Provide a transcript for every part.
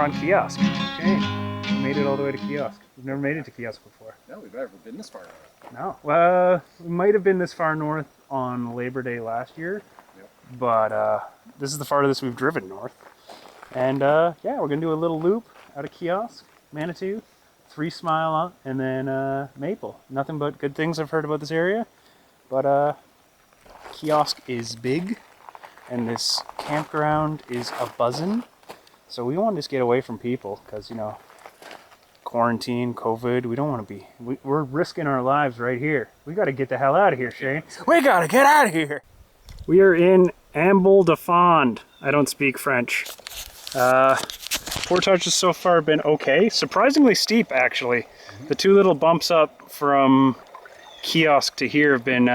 on Kiosk. Okay, we made it all the way to Kiosk. We've never made it to Kiosk before. No, we've never been this far north. No, we might have been this far north on Labor Day last year, Yep. but this is the farthest we've driven north. And yeah, we're gonna do a little loop out of Kiosk, Manitou, 3 Smile, and then Maple. Nothing but good things I've heard about this area, but Kiosk is big, and this campground is a buzzin'. So we want to just get away from people, because, you know, quarantine, COVID, we don't want to be, we're risking our lives right here. We got to get the hell out of here, Shane. We got to get out of here. We are in Amble-de-Fond. I don't speak French. Portage has so far been okay. Surprisingly steep, actually. The 2 little bumps up from Kiosk to here have been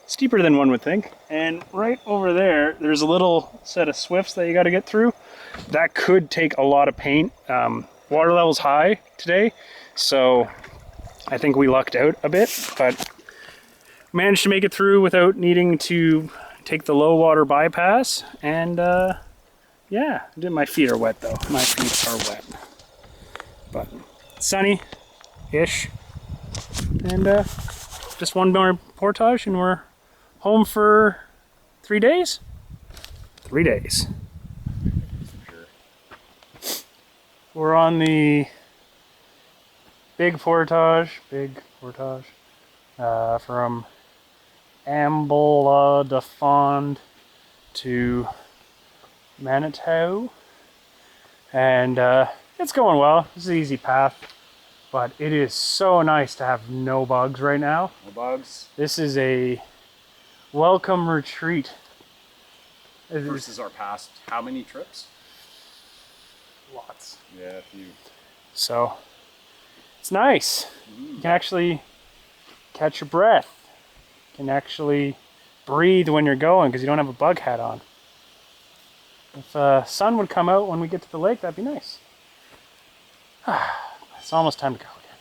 steeper than one would think. And right over there, there's a little set of swifts that you got to get through. That could take a lot of paint. Water level's high today, so I think we lucked out a bit, but managed to make it through without needing to take the low water bypass. And yeah, my feet are wet though. My feet are wet, but sunny-ish. And just one more portage, and we're home for 3 days. 3 days. We're on the big portage from Amble-de-Fond to Manitou, and it's going well. This is an easy path, but it is so nice to have no bugs right now. No bugs. This is a welcome retreat. Versus our past, how many trips? Lots. Yeah, a few. So it's nice. You can actually catch your breath. You can actually breathe when you're going because you don't have a bug hat on. If sun would come out when we get to the lake, that'd be nice. It's almost time to go again.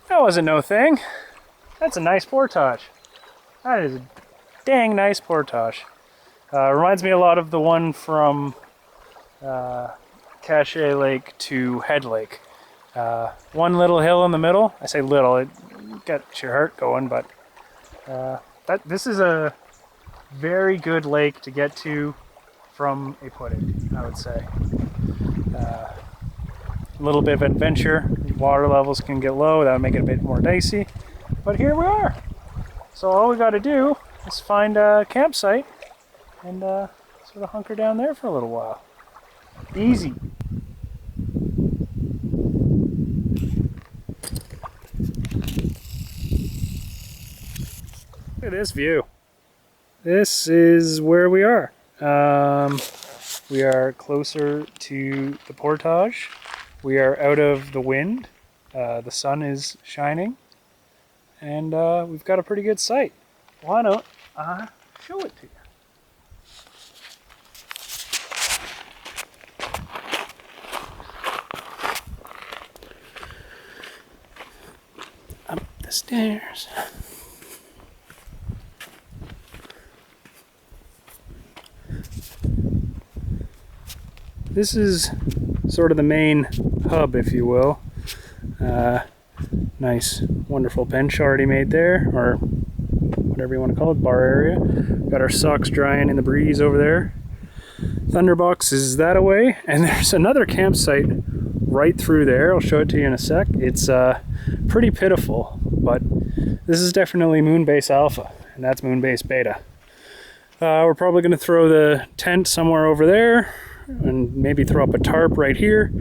That wasn't no thing. That's a nice portage. That is a dang nice portage. Reminds me a lot of the one from Cedar Lake to Head Lake. One little hill in the middle. I say little, it got your heart going, but this is a very good lake to get to from a put-in, I would say. A little bit of adventure. Water levels can get low, that would make it a bit more dicey. But here we are. So all we got to do is find a campsite and sort of hunker down there for a little while. Easy. Look at this view. This is where we are. We are closer to the portage. We are out of the wind. The sun is shining. And we've got a pretty good sight. Why don't I show it to you? Up the stairs. This is sort of the main hub, if you will. Nice, wonderful bench already made there, or whatever you want to call it, bar area. Got our socks drying in the breeze over there. Thunderbox is that away, and there's another campsite right through there. I'll show it to you in a sec. It's pretty pitiful, but this is definitely Moonbase Alpha, and that's Moonbase Beta. We're probably going to throw the tent somewhere over there, and maybe throw up a tarp right here,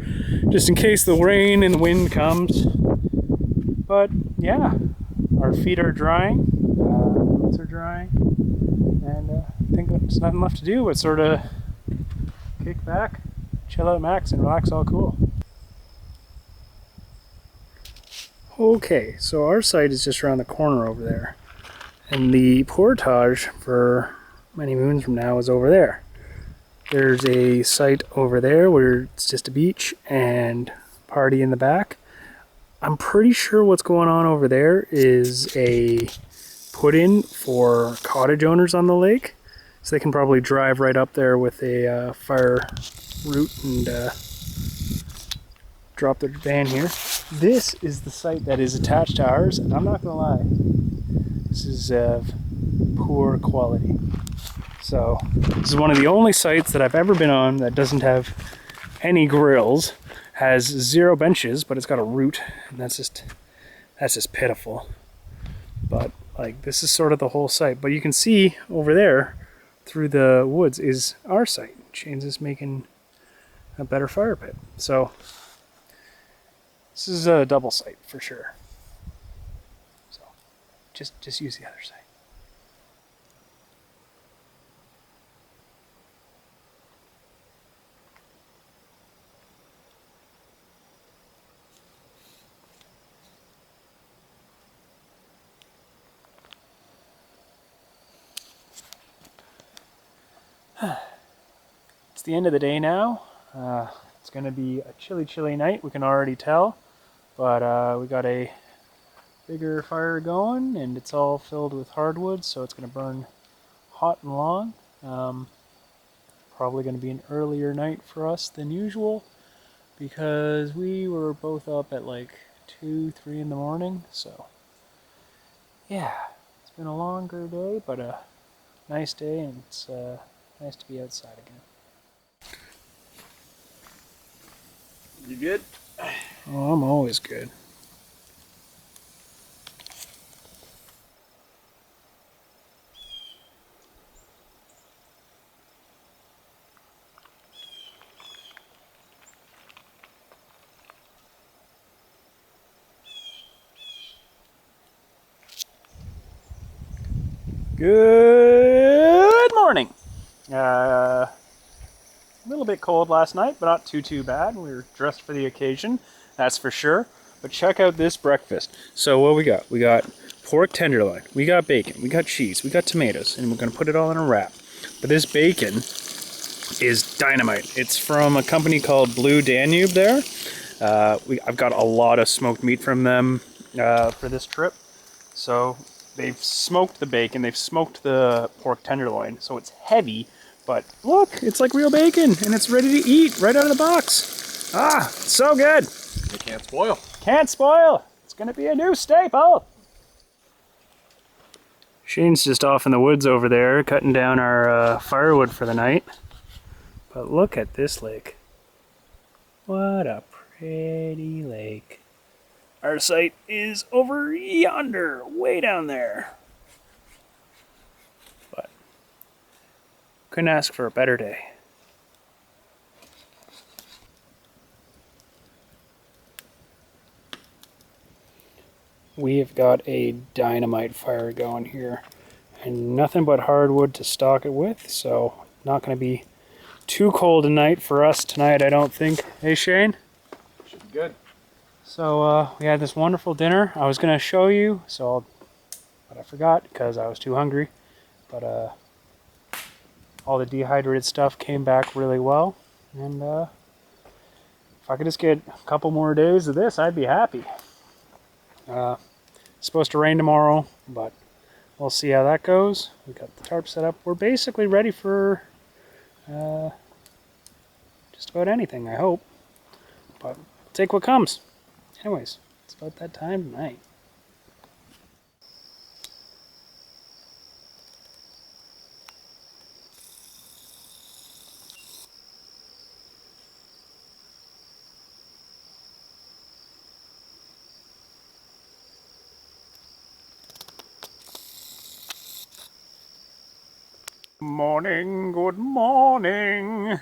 just in case the rain and the wind comes. But yeah, our feet are drying, boots are drying, and I think there's nothing left to do but sort of kick back, chill out max, and relax all cool. Okay, so our site is just around the corner over there, and the portage for many moons from now is over there. There's a site over there where it's just a beach and party in the back. I'm pretty sure what's going on over there is a put-in for cottage owners on the lake. So they can probably drive right up there with a fire route and drop the van here. This is the site that is attached to ours, and I'm not gonna lie, this is poor quality. So this is one of the only sites that I've ever been on that doesn't have any grills, has 0 benches, but it's got a route, and that's just pitiful. But like, this is sort of the whole site. But you can see over there through the woods is our site. Shane's is making a better fire pit. So this is a double site for sure. So just use the other side. It's the end of the day now. It's going to be a chilly night, we can already tell. But we got a bigger fire going, and it's all filled with hardwood, so it's going to burn hot and long. Probably going to be an earlier night for us than usual, because we were both up at like 2, 3 in the morning. So yeah, it's been a longer day, but a nice day, and it's nice to be outside again. You good? Oh, I'm always good. Good morning. A little bit cold last night, but not too bad. We were dressed for the occasion, that's for sure. But check out this breakfast. So what we got? We got pork tenderloin, we got bacon, we got cheese, we got tomatoes, and we're gonna put it all in a wrap. But this bacon is dynamite. It's from a company called Blue Danube there. I've got a lot of smoked meat from them for this trip. So they've smoked the bacon, they've smoked the pork tenderloin, so it's heavy, but look, it's like real bacon, and it's ready to eat right out of the box. Ah, so good. They can't spoil. Can't spoil. It's gonna be a new staple. Shane's just off in the woods over there, cutting down our firewood for the night. But look at this lake. What a pretty lake. Our site is over yonder, way down there. But couldn't ask for a better day. We have got a dynamite fire going here, and nothing but hardwood to stock it with, so not going to be too cold a night for us tonight, I don't think. Hey, Shane? Should be good. So we had this wonderful dinner. I was going to show you, but I forgot because I was too hungry. But all the dehydrated stuff came back really well, and if I could just get a couple more days of this, I'd be happy. It's supposed to rain tomorrow, but we'll see how that goes. We got the tarp set up. We're basically ready for just about anything, I hope. But we'll take what comes. Anyways, it's about that time tonight. Good morning.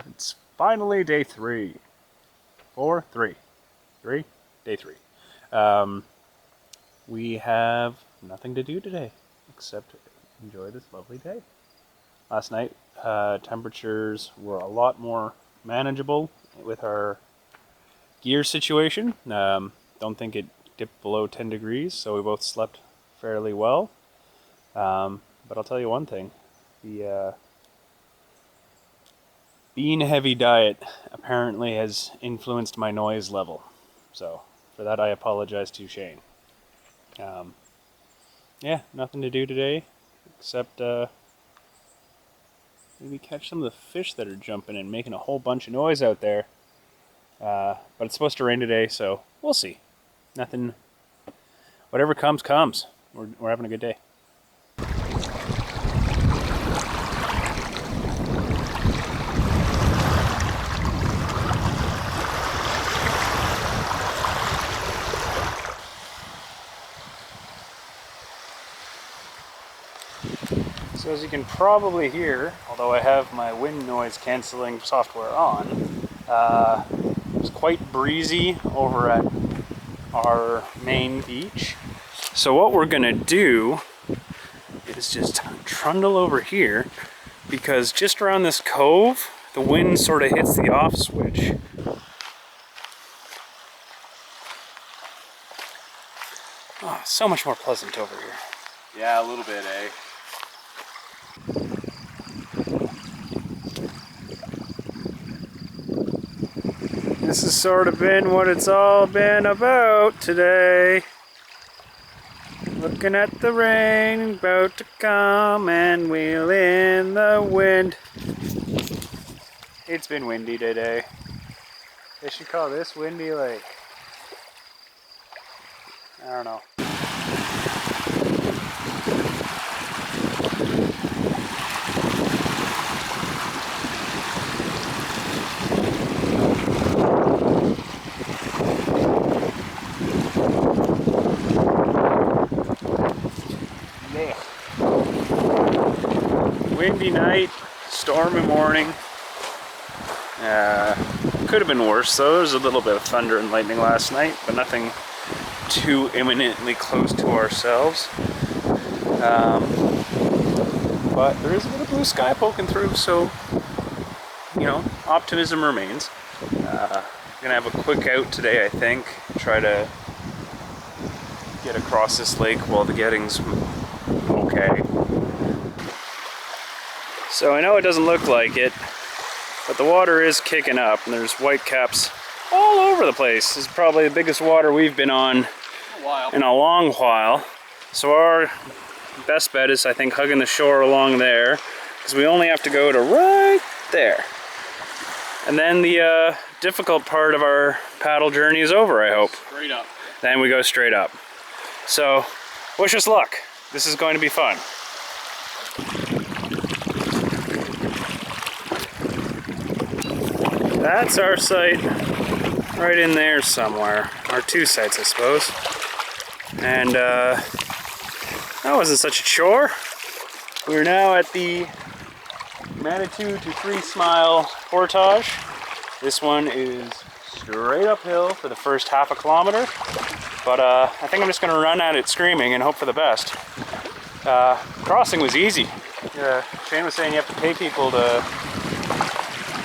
It's finally day 3. 4? 3. 3? Day 3. We have nothing to do today except enjoy this lovely day. Last night, temperatures were a lot more manageable with our gear situation. Don't think it dipped below 10 degrees, so we both slept fairly well. But I'll tell you one thing. The bean heavy diet apparently has influenced my noise level. So for that I apologize to Shane. Yeah, nothing to do today except maybe catch some of the fish that are jumping and making a whole bunch of noise out there. But it's supposed to rain today, so we'll see. Nothing, whatever comes, comes. We're having a good day. So as you can probably hear, although I have my wind noise cancelling software on, it's quite breezy over at our main beach. So what we're gonna do is just trundle over here, because just around this cove, the wind sort of hits the off switch. Oh, so much more pleasant over here. Yeah, a little bit, eh? This has sort of been what it's all been about today. Looking at the rain about to come and wheel in the wind. It's been windy today. They should call this Windy Lake. I don't know. Windy night, stormy morning. Could have been worse though. There was a little bit of thunder and lightning last night, but nothing too imminently close to ourselves. But there is a bit of blue sky poking through, so you know, optimism remains. Gonna have a quick out today, I think. Try to get across this lake while the getting's okay. So I know it doesn't look like it, but the water is kicking up and there's whitecaps all over the place. This is probably the biggest water we've been on in a long while. So our best bet is, I think, hugging the shore along there, because we only have to go to right there. And then the difficult part of our paddle journey is over, I hope. Straight up. Then we go straight up. So wish us luck. This is going to be fun. That's our site, right in there somewhere. Our two sites, I suppose. And that wasn't such a chore. We're now at the Manitou to Three Smile portage. This one is straight uphill for the first half a kilometer, but I think I'm just going to run at it screaming and hope for the best. Crossing was easy. Shane was saying you have to pay people to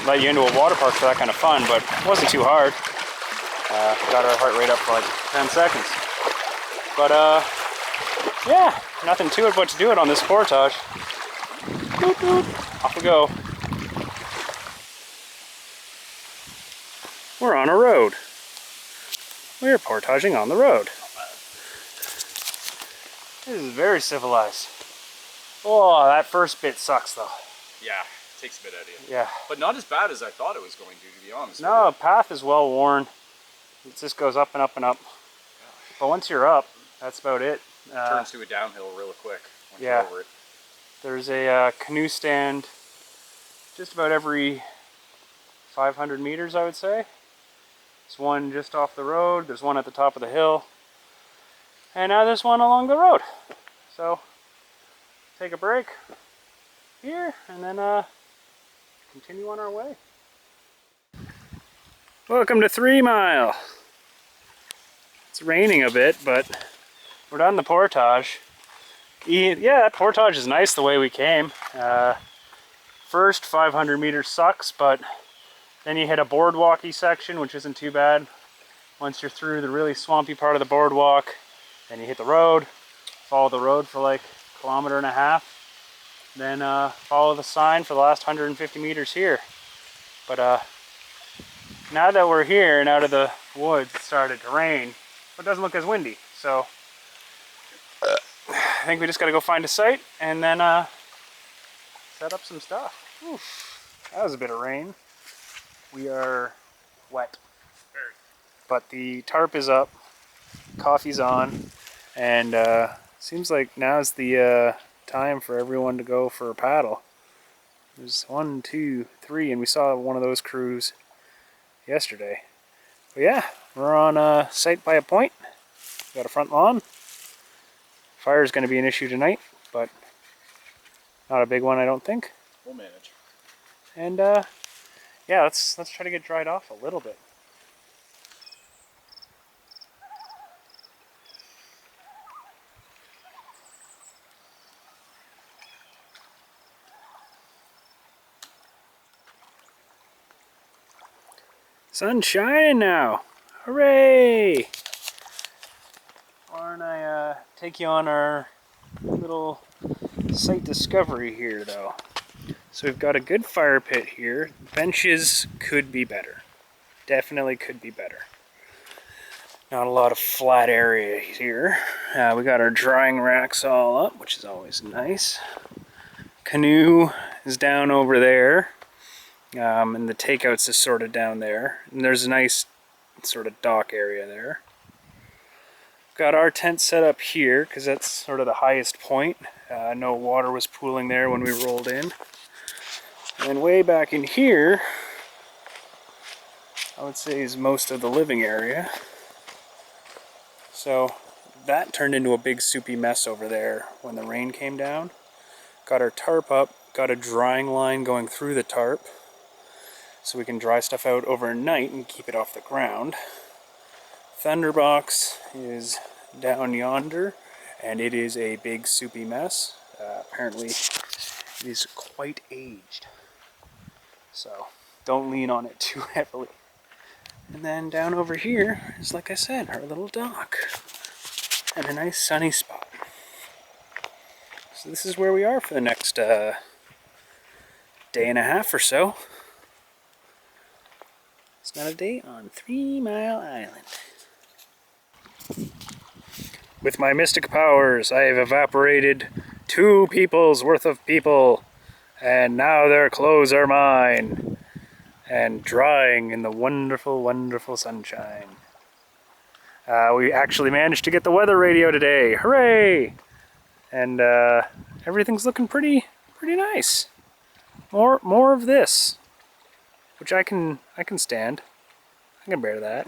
let you into a water park for that kind of fun, but it wasn't too hard. Got our heart rate up for like 10 seconds. But yeah, nothing to it but to do it on this portage. Boop, boop. Off we go. We're on a road. We're portaging on the road. This is very civilized. Oh, that first bit sucks though. Yeah, takes a bit out of you. Yeah. But not as bad as I thought it was going to be honest. No, path is well worn. It just goes up and up and up. But once you're up, that's about it. Turns to a downhill real quick once yeah. you're over it. There's a canoe stand just about every 500 meters, I would say. There's one just off the road, there's one at the top of the hill, and now there's one along the road. So, take a break here, and then continue on our way. Welcome to 3 Mile. It's raining a bit, but we're done the portage. Yeah, that portage is nice the way we came. First 500 meters sucks, but then you hit a boardwalky section, which isn't too bad. Once you're through the really swampy part of the boardwalk, then you hit the road, follow the road for like 1.5 kilometers, then follow the sign for the last 150 meters here. But now that we're here and out of the woods, it started to rain, but it doesn't look as windy. So I think we just got to go find a site and then set up some stuff. Oof, that was a bit of rain. We are wet. But the tarp is up, coffee's on, and seems like now's the time for everyone to go for a paddle. There's 1, 2, 3, and we saw one of those crews yesterday. But yeah, we're on site by a point. We got a front lawn. Fire is going to be an issue tonight, but not a big one, I don't think. We'll manage. And yeah, let's try to get dried off a little bit. Sun's shining now! Hooray! Why don't I take you on our little site discovery here, though. So we've got a good fire pit here. Benches could be better. Definitely could be better. Not a lot of flat area here. We got our drying racks all up, which is always nice. Canoe is down over there. And the takeouts is sort of down there. And there's a nice sort of dock area there. Got our tent set up here because that's sort of the highest point. No water was pooling there when we rolled in. And way back in here, I would say is most of the living area. So that turned into a big soupy mess over there when the rain came down. Got our tarp up, got a drying line going through the tarp so we can dry stuff out overnight and keep it off the ground. Thunderbox is down yonder, and it is a big soupy mess. Apparently it is quite aged, so don't lean on it too heavily. And then down over here is, like I said, our little dock and a nice sunny spot. So this is where we are for the next day and a half or so. It's not a day on 3 Mile Island. With my mystic powers, I have evaporated 2 people's worth of people, and now their clothes are mine, and drying in the wonderful, wonderful sunshine. We actually managed to get the weather radio today. Hooray! And everything's looking pretty nice. More of this, which I can stand. I can bear that.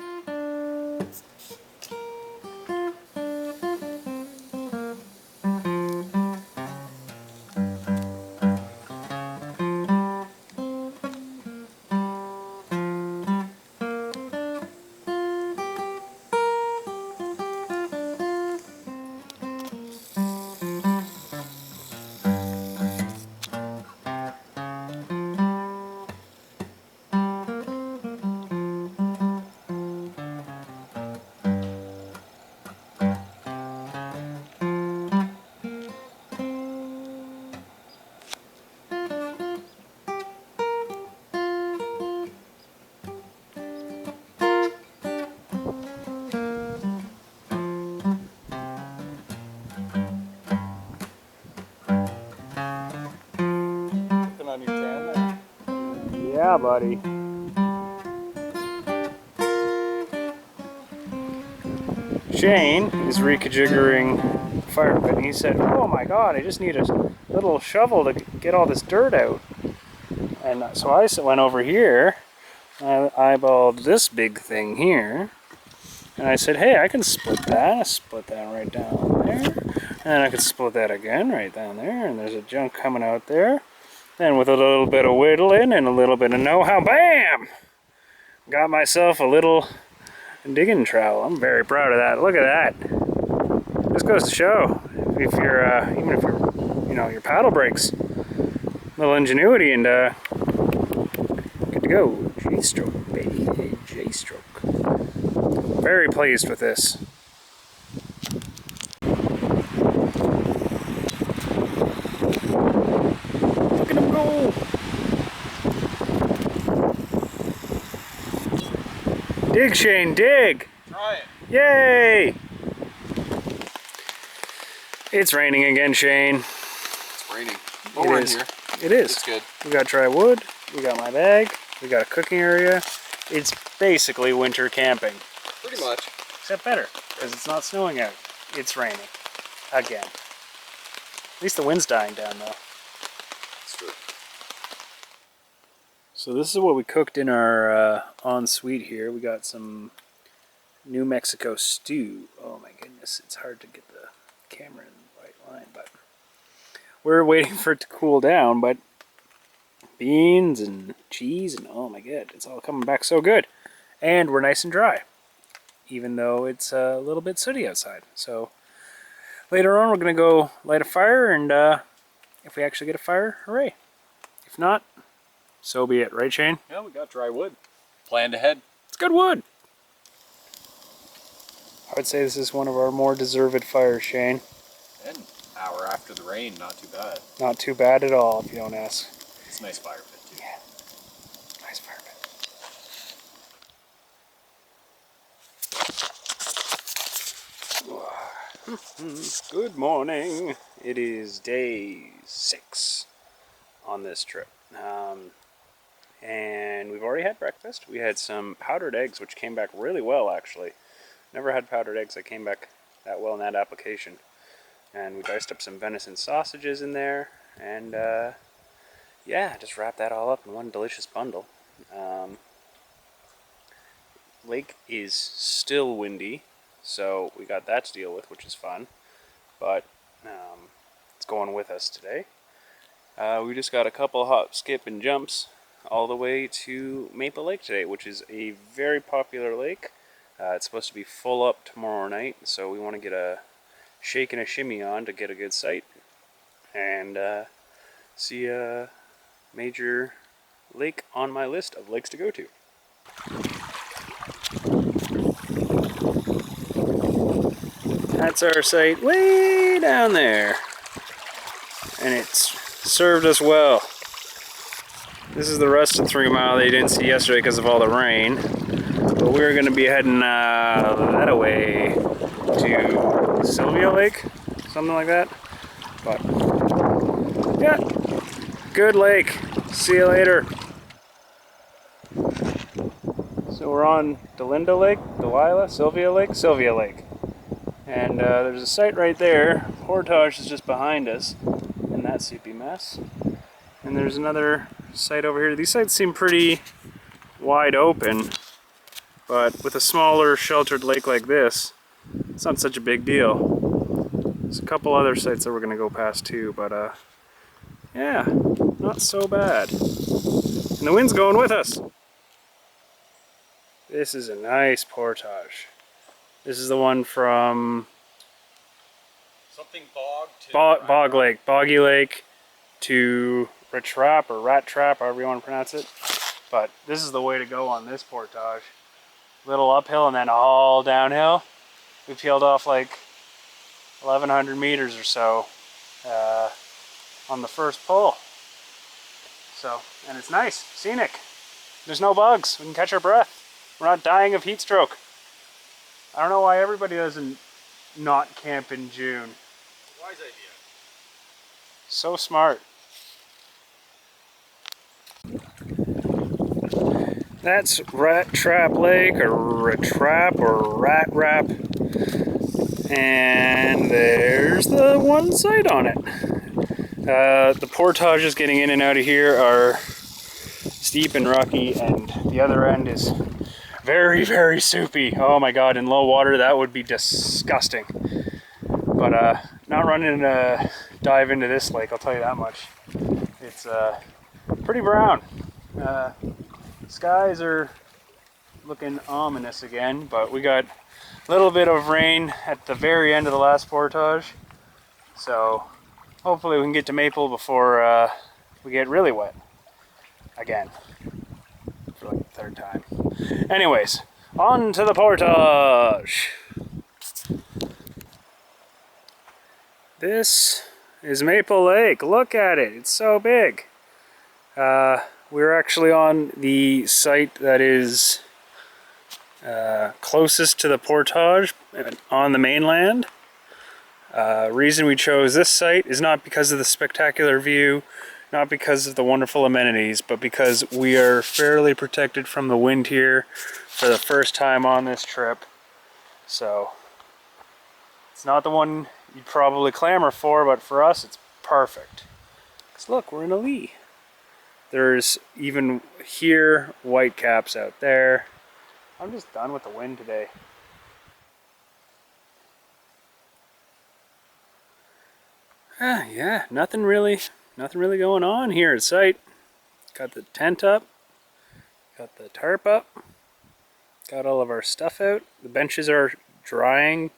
Yeah, buddy. Shane is reconfiguring the fire pit, and he said, "Oh my God, I just need a little shovel to get all this dirt out." And so I went over here, I eyeballed this big thing here, and I said, "Hey, I can split that. I split that right down there, and I can split that again right down there, and there's a junk coming out there." And with a little bit of whittling and a little bit of know-how, bam! Got myself a little digging trowel. I'm very proud of that. Look at that. This goes to show, if you're, even if you're, your paddle breaks, a little ingenuity and good to go. J-stroke, baby, J-stroke. Very pleased with this. Dig, Shane, dig! Try it. Yay! It's raining again, Shane. It's raining. Well, we're in here. It is. It's good. We got dry wood, we got my bag, we got a cooking area. It's basically winter camping. Pretty much. Except better, because it's not snowing out. It's raining. Again. At least the wind's dying down though. It's true. So this is what we cooked in our ensuite here. We got some New Mexico stew. Oh my goodness, it's hard to get the camera in the right line, but we're waiting for it to cool down, but beans and cheese and oh my god, it's all coming back so good. And we're nice and dry, even though it's a little bit sooty outside. So later on we're going to go light a fire, and if we actually get a fire, hooray. If not, so be it, right Shane? Yeah, we got dry wood. Planned ahead. It's good wood. I would say this is one of our more deserved fires, Shane. And hour after the rain, not too bad. Not too bad at all, if you don't ask. It's a nice fire pit too. Yeah, nice fire pit. Good morning. It is day 6 on this trip. And we've already had breakfast. We had some powdered eggs, which came back really well, actually. Never had powdered eggs that came back that well in that application. And we diced up some venison sausages in there, and yeah, just wrapped that all up in one delicious bundle. Lake is still windy, so we got that to deal with, which is fun, but it's going with us today. We just got a couple hop, skip, and jumps all the way to Maple Lake today, which is a very popular lake. It's supposed to be full up tomorrow night, so we want to get a shake and a shimmy on to get a good sight and see a major lake on my list of lakes to go to. That's our site way down there, and it's served us well. This is the rest of 3 Mile that you didn't see yesterday because of all the rain, but we're going to be heading that away to Sylvia Lake, something like that. But yeah, good lake. See you later. So we're on Delinda Lake, Delilah, Sylvia Lake. And there's a site right there. Portage is just behind us in that soupy mess. And there's another site over here. These sites seem pretty wide open, but with a smaller sheltered lake like this, it's not such a big deal. There's a couple other sites that we're going to go past too, but yeah, not so bad. And the wind's going with us. This is a nice portage. This is the one from Something bog to Bog Lake, Boggy Lake to Rat Trap, however you want to pronounce it. But this is the way to go on this portage. Little uphill and then all downhill. We peeled off like 1,100 meters or so on the first pull. So, and it's nice, scenic. There's no bugs. We can catch our breath. We're not dying of heat stroke. I don't know why everybody doesn't not camp in June. Wise idea. So smart. That's Rat Trap Lake, or Rat Trap, or Rat Rap. And there's the one site on it. The portages getting in and out of here are steep and rocky, and the other end is very, very soupy. Oh my god, in low water that would be disgusting. But not running a dive into this lake, I'll tell you that much. It's pretty brown. Skies are looking ominous again, but we got a little bit of rain at the very end of the last portage. So hopefully we can get to Maple before we get really wet again. For like the 3rd time. Anyways, on to the portage. This is Maple Lake. Look at it. It's so big. We're actually on the site that is closest to the portage on the mainland. Reason we chose this site is not because of the spectacular view, not because of the wonderful amenities, but because we are fairly protected from the wind here for the first time on this trip. So it's not the one you'd probably clamor for, but for us it's perfect. Because look, we're in a lee. There's even here whitecaps out there. I'm just done with the wind today. Yeah, nothing really going on here at site. Got the tent up, got the tarp up, got all of our stuff out. The benches are drying.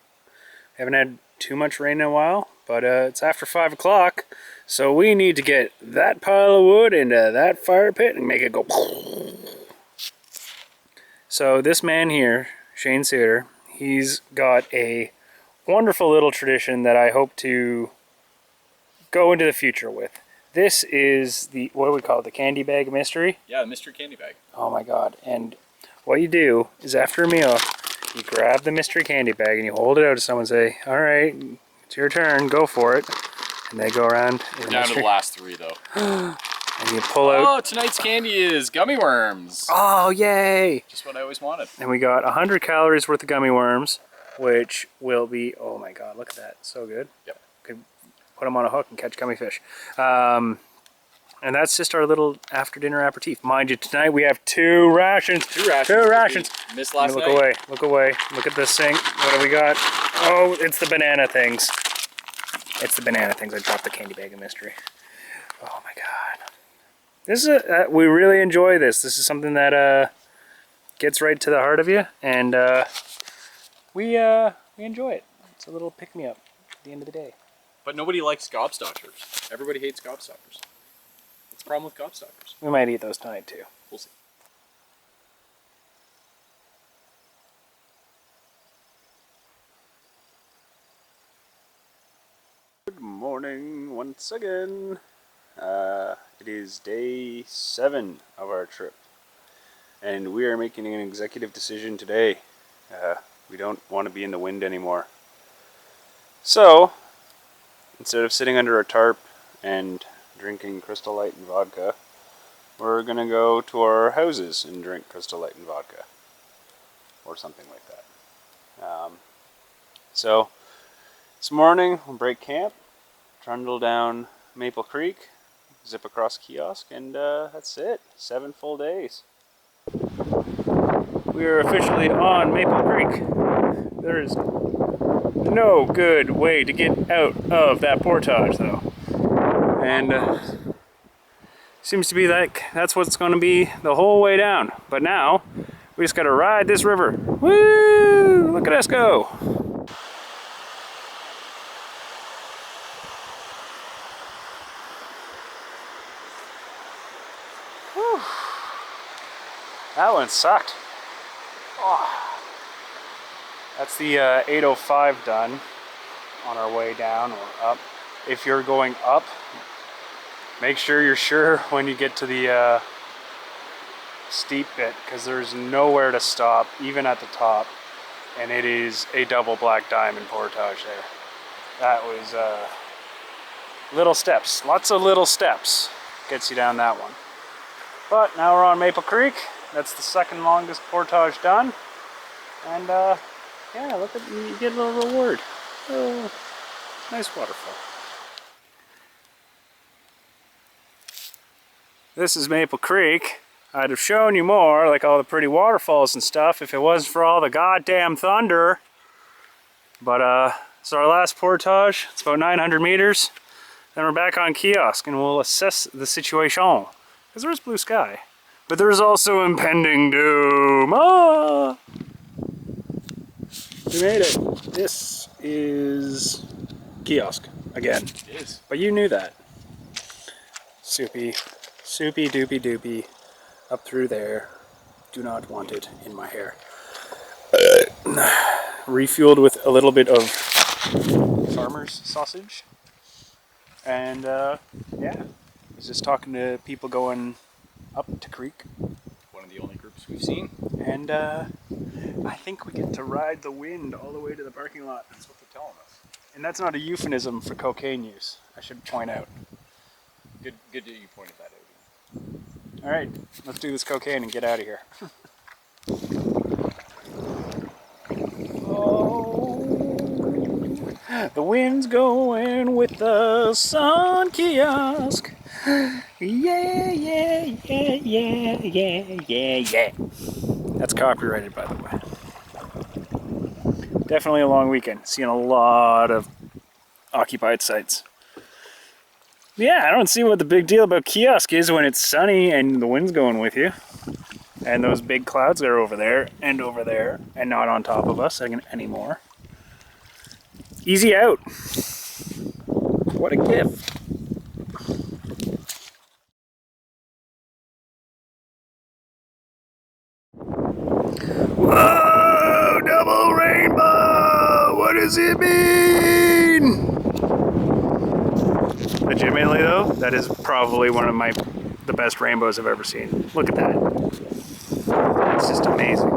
Haven't had too much rain in a while, but it's after 5 o'clock, so we need to get that pile of wood into that fire pit and make it go. So this man here, Shane Cedar, he's got a wonderful little tradition that I hope to go into the future with. This is the, what do we call it, the candy bag mystery? Yeah, the mystery candy bag. Oh my god. And what you do is after a meal, you grab the mystery candy bag and you hold it out to someone and say, alright, it's your turn, go for it. And they go around. We're down to the last 3 though. And you pull out. Oh, tonight's candy is gummy worms. Oh, yay! Just what I always wanted. And we got 100 calories worth of gummy worms, which will be, oh my god, look at that, so good. Yep. Could put them on a hook and catch gummy fish. And that's just our little after dinner aperitif. Mind you, tonight we have 2 rations. 2 rations. 2 rations. Missed last look night. away, look away. Look at this thing. What have we got? Oh, it's the banana things. It's the banana things. I dropped the candy bag of mystery. Oh my god. This is we really enjoy this. This is something that gets right to the heart of you, and we enjoy it. It's a little pick-me-up at the end of the day. But nobody likes gobstoppers. Everybody hates gobstoppers. What's the problem with gobstoppers? We might eat those tonight too. We'll see. Good morning once again. It is day 7 of our trip, and we are making an executive decision today. We don't want to be in the wind anymore. So, instead of sitting under a tarp and drinking Crystal Light and vodka, we're gonna go to our houses and drink Crystal Light and vodka, or something like that. So, this morning we'll break camp, trundle down Maple Creek, zip across Kiosk, and that's it. 7 full days. We are officially on Maple Creek. There is no good way to get out of that portage, though. And seems to be like that's what's going to be the whole way down. But now we just got to ride this river. Woo! Look at us go. Whew. That one sucked. Oh. That's the 8:05 done on our way down or up. If you're going up, make sure you're sure when you get to the steep bit, because there's nowhere to stop, even at the top. And it is a double black diamond portage there. That was little steps, lots of little steps gets you down that one. But now we're on Maple Creek. That's the 2nd longest portage done. And yeah, look at, you get a little reward. Oh, nice waterfall. This is Maple Creek. I'd have shown you more, like all the pretty waterfalls and stuff, if it wasn't for all the goddamn thunder. But it's our last portage. It's about 900 meters. Then we're back on Kiosk and we'll assess the situation. Because there's blue sky. But there's also impending doom. Ah! We made it. This is Kiosk again. It is. But you knew that. Soupy doopy doopy. Up through there. Do not want it in my hair. Refueled with a little bit of farmer's sausage. And yeah, I was just talking to people going up to Creek. One of the only groups we've seen. And I think we get to ride the wind all the way to the parking lot. That's what they're telling us. And that's not a euphemism for cocaine use, I should point out. Good that you pointed that out. All right, let's do this cocaine and get out of here. Oh, the wind's going with the sun kiosk. Yeah, yeah, yeah, yeah, yeah, yeah, yeah. That's copyrighted, by the way. Definitely a long weekend. Seeing a lot of occupied sites. Yeah, I don't see what the big deal about kiosk is when it's sunny and the wind's going with you. And those big clouds are over there and not on top of us anymore. Easy out. What a gift. Whoa, double rainbow! What does it mean? Legitimately though, that is probably one of the best rainbows I've ever seen. Look at that. It's just amazing.